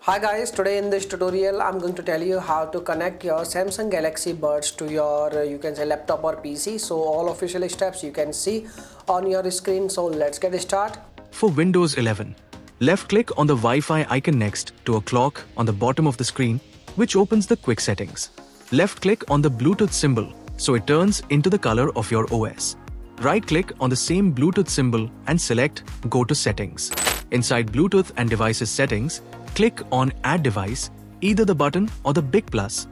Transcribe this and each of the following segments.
Hi guys, today in this tutorial I'm going to tell you how to connect your Samsung Galaxy Buds to your you can say laptop or PC. So all official steps you can see on your screen. So let's get started. For Windows 11, left-click on the Wi-Fi icon next to a clock on the bottom of the screen, which opens the quick settings. Left-click on the Bluetooth symbol so it turns into the color of your OS. Right-click on the same Bluetooth symbol and select Go to Settings. Inside Bluetooth and Devices settings, click on Add Device, either the button or the big plus.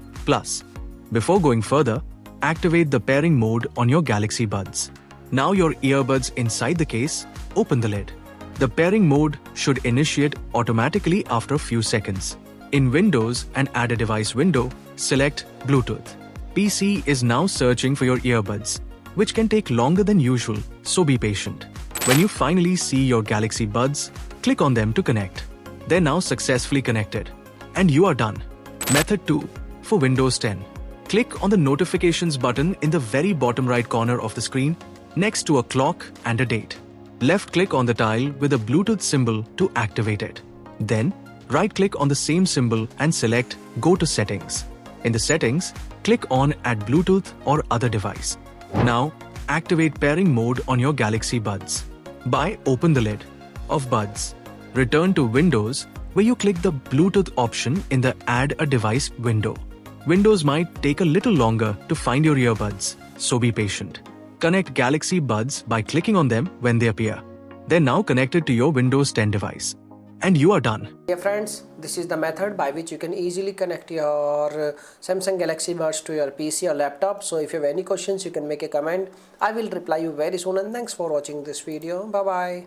Before going further, activate the pairing mode on your Galaxy Buds. Now your earbuds inside the case, open the lid. The pairing mode should initiate automatically after a few seconds. In Windows and Add a Device window, select Bluetooth. PC is now searching for your earbuds, which can take longer than usual, so be patient. When you finally see your Galaxy Buds, click on them to connect. They're now successfully connected. And you are done. Method 2. For Windows 10. Click on the Notifications button in the very bottom right corner of the screen, next to a clock and a date. Left-click on the tile with a Bluetooth symbol to activate it. Then, right-click on the same symbol and select Go to Settings. In the settings, click on Add Bluetooth or other device. Now, activate pairing mode on your Galaxy Buds. Open the lid of Buds. Return to Windows, where you click the Bluetooth option in the Add a Device window. Windows might take a little longer to find your earbuds, so be patient. Connect Galaxy Buds by clicking on them when they appear. They're now connected to your Windows 10 device. And you are done. Dear friends, this is the method by which you can easily connect your Samsung Galaxy Buds to your PC or laptop. So if you have any questions, you can make a comment. I will reply you very soon, and thanks for watching this video. Bye bye.